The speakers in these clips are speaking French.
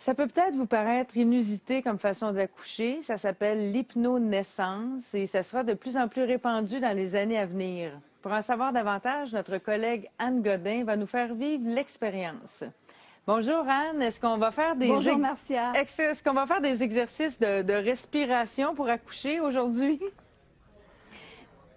Ça peut peut-être vous paraître inusité comme façon d'accoucher. Ça s'appelle l'hypnonaissance et ça sera de plus en plus répandu dans les années à venir. Pour en savoir davantage, notre collègue Anne Godin va nous faire vivre l'expérience. Bonjour Anne, est-ce qu'on va faire Bonjour Marcia. Est-ce qu'on va faire des exercices de respiration pour accoucher aujourd'hui?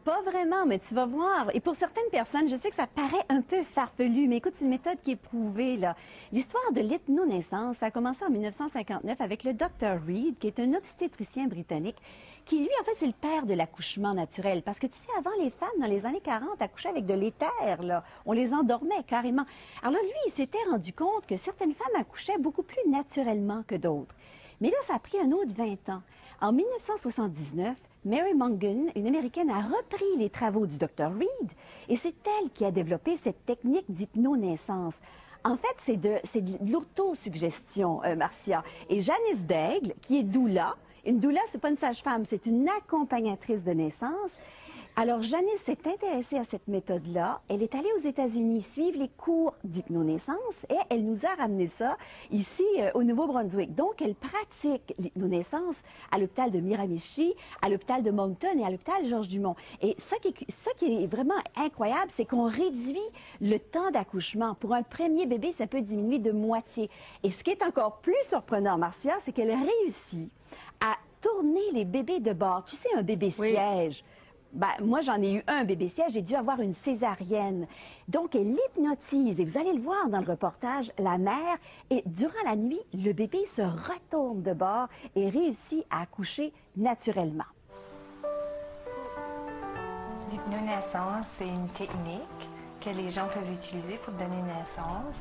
Pas vraiment, mais tu vas voir. Et pour certaines personnes, je sais que ça paraît un peu farfelu, mais écoute, c'est une méthode qui est prouvée, là. L'histoire de l'hypnonaissance, ça a commencé en 1959 avec le Dr. Reed, qui est un obstétricien britannique, qui, lui, en fait, c'est le père de l'accouchement naturel. Parce que, tu sais, avant, les femmes, dans les années 40, accouchaient avec de l'éther, là. On les endormait carrément. Alors là, lui, il s'était rendu compte que certaines femmes accouchaient beaucoup plus naturellement que d'autres. Mais là, ça a pris un autre 20 ans. En 1979, Mary Mongan, une Américaine, a repris les travaux du Dr. Reed et c'est elle qui a développé cette technique d'hypnonaissance. En fait, c'est de l'autosuggestion, Marcia. Et Janice Daigle, qui est doula, une doula, c'est pas une sage-femme, c'est une accompagnatrice de naissance. Alors, Janice s'est intéressée à cette méthode-là. Elle est allée aux États-Unis suivre les cours d'hypnonaissance et elle nous a ramené ça ici au Nouveau-Brunswick. Donc, elle pratique l'hypnonaissance à l'hôpital de Miramichi, à l'hôpital de Moncton et à l'hôpital Georges-Dumont. Et ça qui est vraiment incroyable, c'est qu'on réduit le temps d'accouchement. Pour un premier bébé, ça peut diminuer de moitié. Et ce qui est encore plus surprenant, Marcia, c'est qu'elle réussit à tourner les bébés de bord. Tu sais, un bébé siège. Ben, moi, j'en ai eu un bébé siège, j'ai dû avoir une césarienne. Donc, elle hypnotise, et vous allez le voir dans le reportage, la mère, et durant la nuit, le bébé se retourne de bord et réussit à accoucher naturellement. L'hypnonaissance, c'est une technique que les gens peuvent utiliser pour donner naissance.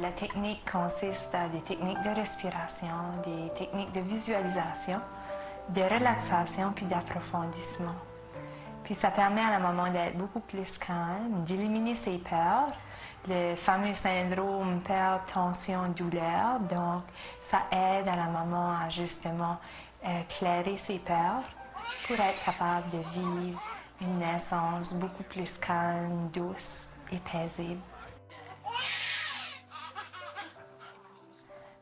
La technique consiste à des techniques de respiration, des techniques de visualisation, de relaxation puis d'approfondissement. Puis ça permet à la maman d'être beaucoup plus calme, d'éliminer ses peurs, le fameux syndrome peur, tension, douleur. Donc, ça aide à la maman à justement clairer ses peurs pour être capable de vivre une naissance beaucoup plus calme, douce et paisible.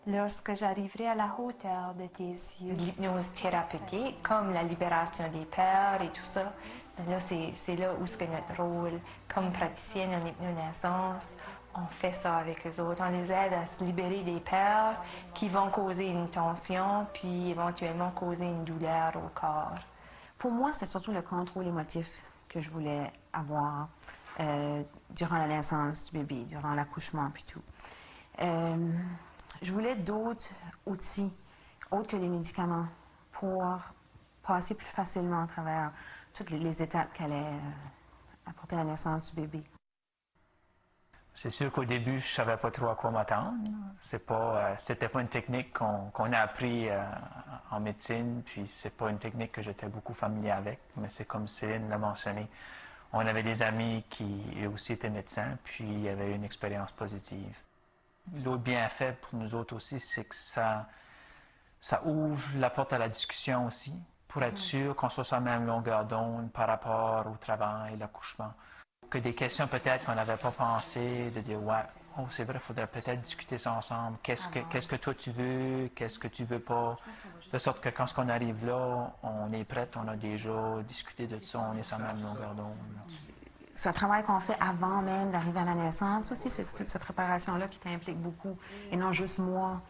Lorsque j'arriverai à la hauteur de tes yeux, l'hypnose thérapeutique, comme la libération des peurs et tout ça, là, c'est là où est notre rôle comme praticienne en hypnonaissance. On fait ça avec eux autres. On les aide à se libérer des peurs qui vont causer une tension, puis éventuellement causer une douleur au corps. Pour moi, c'est surtout le contrôle émotif que je voulais avoir durant la naissance du bébé, durant l'accouchement, puis tout. Je voulais d'autres outils, autres que les médicaments, pour passer plus facilement à travers toutes les étapes qu'allait apporter la naissance du bébé. C'est sûr qu'au début, je ne savais pas trop à quoi m'attendre. C'était pas une technique qu'on a appris en médecine, puis c'est pas une technique que j'étais beaucoup familier avec, mais c'est comme Céline l'a mentionné. On avait des amis qui eux aussi étaient médecins, puis il y avait une expérience positive. L'autre bienfait pour nous autres aussi, c'est que ça ouvre la porte à la discussion aussi, pour être sûr qu'on soit sur la même longueur d'onde par rapport au travail, l'accouchement. Que des questions peut-être qu'on n'avait pas pensé, de dire ouais, oh c'est vrai, il faudrait peut-être discuter ça ensemble. Qu'est-ce que toi tu veux, qu'est-ce que tu veux pas, de sorte que quand on arrive là, on est prêt, on a déjà discuté de ça, on est sur la même longueur d'onde. C'est un travail qu'on fait avant même d'arriver à la naissance aussi, c'est toute cette préparation-là qui t'implique beaucoup, et non juste moi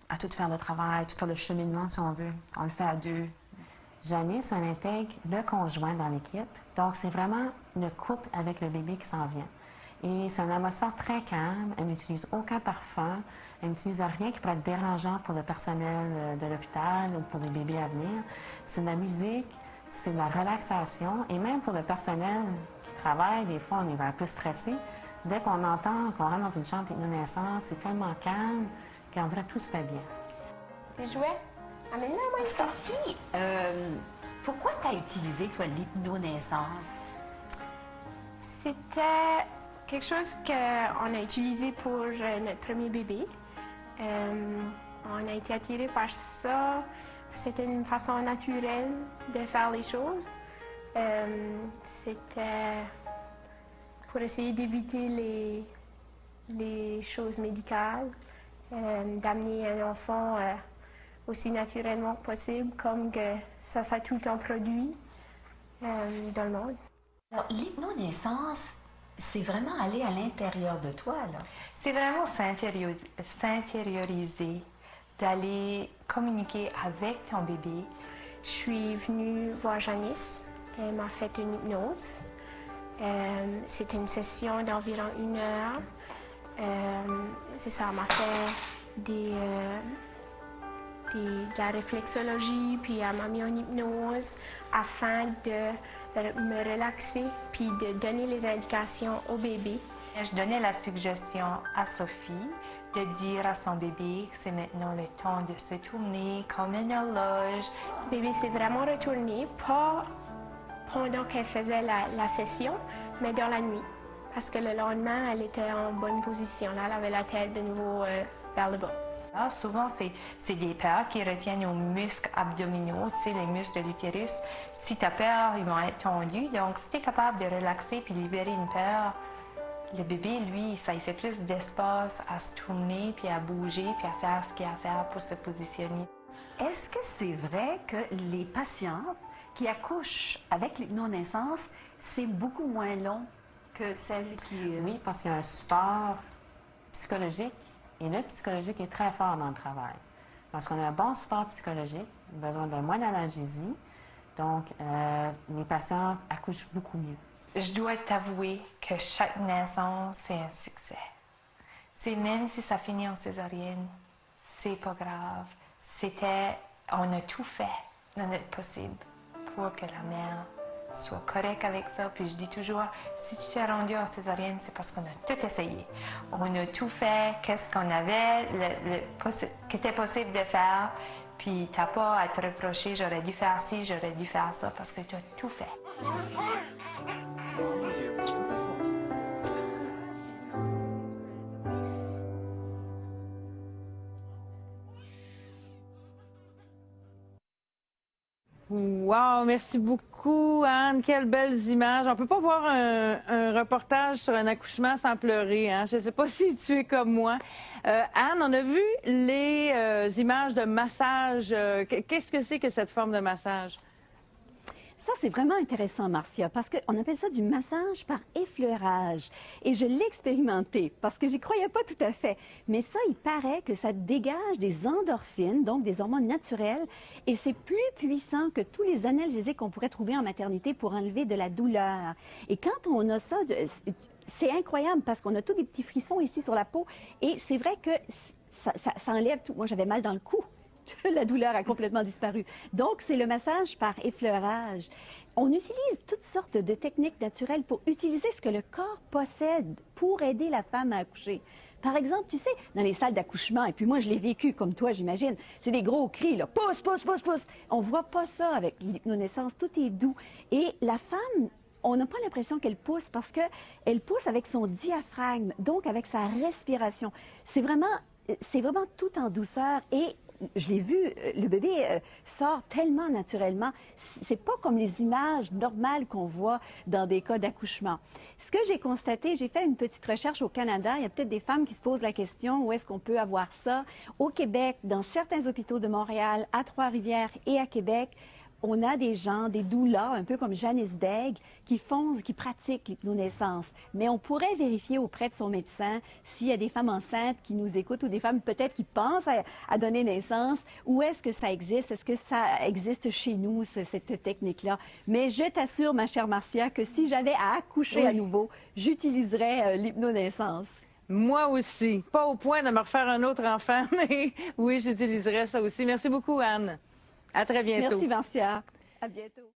à tout faire le travail, tout faire le cheminement si on veut. On le fait à deux. Janice, elle intègre le conjoint dans l'équipe, donc c'est vraiment le couple avec le bébé qui s'en vient. Et c'est une atmosphère très calme, elle n'utilise aucun parfum, elle n'utilise rien qui pourrait être dérangeant pour le personnel de l'hôpital ou pour les bébés à venir. C'est de la musique, c'est de la relaxation, et même pour le personnel qui travaille, des fois on est un peu stressé. Dès qu'on entend qu'on rentre dans une chambre d'hypnonaissance, c'est tellement calme qu'on dirait que tout se fait bien. Les jouets? Amène-le à moi, ça. Sophie, pourquoi tu as utilisé, toi, l'hypnonaissance? C'était quelque chose qu'on a utilisé pour notre premier bébé. On a été attirés par ça. C'était une façon naturelle de faire les choses. C'était pour essayer d'éviter les choses médicales. d'amener un enfant aussi naturellement que possible, comme que ça soit tout le temps produit dans le monde. Alors, l'hypnonaissance, c'est vraiment aller à l'intérieur de toi, là. C'est vraiment s'intérioriser, d'aller communiquer avec ton bébé. Je suis venue voir Janice. Elle m'a fait une hypnose. C'était une session d'environ 1 heure. C'est ça, elle m'a fait de la réflexologie, puis elle m'a mis en hypnose afin de me relaxer, puis de donner les indications au bébé. Je donnais la suggestion à Sophie de dire à son bébé que c'est maintenant le temps de se tourner comme une horloge. Le bébé s'est vraiment retourné, pas pendant qu'elle faisait la session, mais dans la nuit. Parce que le lendemain, elle était en bonne position. Là, elle avait la tête de nouveau vers le bas. Alors, souvent, c'est des peurs qui retiennent aux muscles abdominaux, tu sais, les muscles de l'utérus. Si tu as peur, ils vont être tendus. Donc, si tu es capable de relaxer puis libérer une peur, le bébé, lui, ça lui fait plus d'espace à se tourner, puis à bouger, puis à faire ce qu'il y a à faire pour se positionner. Est-ce que c'est vrai que les patientes qui accouchent avec l'hypnonaissance, c'est beaucoup moins long que celles qui... Oui, parce qu'il y a un support psychologique, et le psychologique est très fort dans le travail. Lorsqu'on a un bon support psychologique, besoin de moins d'analgésie, donc les patients accouchent beaucoup mieux. Je dois t'avouer que chaque naissance, c'est un succès. C'est même si ça finit en césarienne, c'est pas grave. On a tout fait dans notre possible pour que la mère soit correcte avec ça. Puis je dis toujours, si tu t'es rendu en césarienne, c'est parce qu'on a tout essayé. On a tout fait, qu'est-ce qu'on avait, qui était possible de faire. Puis t'as pas à te reprocher, j'aurais dû faire ci, j'aurais dû faire ça, parce que tu as tout fait. Wow, merci beaucoup, Anne. Quelles belles images. On ne peut pas voir un reportage sur un accouchement sans pleurer, hein? Je ne sais pas si tu es comme moi. Anne, on a vu les images de massage. Qu'est-ce que c'est que cette forme de massage? Ça, c'est vraiment intéressant, Marcia, parce qu'on appelle ça du massage par effleurage. Et je l'ai expérimenté, parce que j'y croyais pas tout à fait. Mais ça, il paraît que ça dégage des endorphines, donc des hormones naturelles, et c'est plus puissant que tous les analgésiques qu'on pourrait trouver en maternité pour enlever de la douleur. Et quand on a ça, c'est incroyable, parce qu'on a tous des petits frissons ici sur la peau, et c'est vrai que ça enlève tout. Moi, j'avais mal dans le cou. La douleur a complètement disparu. Donc, c'est le massage par effleurage. On utilise toutes sortes de techniques naturelles pour utiliser ce que le corps possède pour aider la femme à accoucher. Par exemple, tu sais, dans les salles d'accouchement, et puis moi, je l'ai vécu comme toi, j'imagine, c'est des gros cris, là, pousse, pousse, pousse, pousse. On voit pas ça avec l'hypnonaissance, tout est doux. Et la femme, on n'a pas l'impression qu'elle pousse parce qu'elle pousse avec son diaphragme, donc avec sa respiration. C'est vraiment tout en douceur et je l'ai vu, le bébé sort tellement naturellement. C'est pas comme les images normales qu'on voit dans des cas d'accouchement. Ce que j'ai constaté, j'ai fait une petite recherche au Canada. Il y a peut-être des femmes qui se posent la question où est-ce qu'on peut avoir ça. Au Québec, dans certains hôpitaux de Montréal, à Trois-Rivières et à Québec, on a des gens, des doulas, un peu comme Janice Daigle, qui pratiquent l'hypnonaissance. Mais on pourrait vérifier auprès de son médecin s'il y a des femmes enceintes qui nous écoutent ou des femmes peut-être qui pensent à donner naissance. Où est-ce que ça existe? Est-ce que ça existe chez nous, cette technique-là? Mais je t'assure, ma chère Marcia, que si j'avais à accoucher à nouveau, j'utiliserais l'hypnonaissance. Moi aussi. Pas au point de me refaire un autre enfant, mais oui, j'utiliserais ça aussi. Merci beaucoup, Anne. À très bientôt. Merci, Marcia. À bientôt.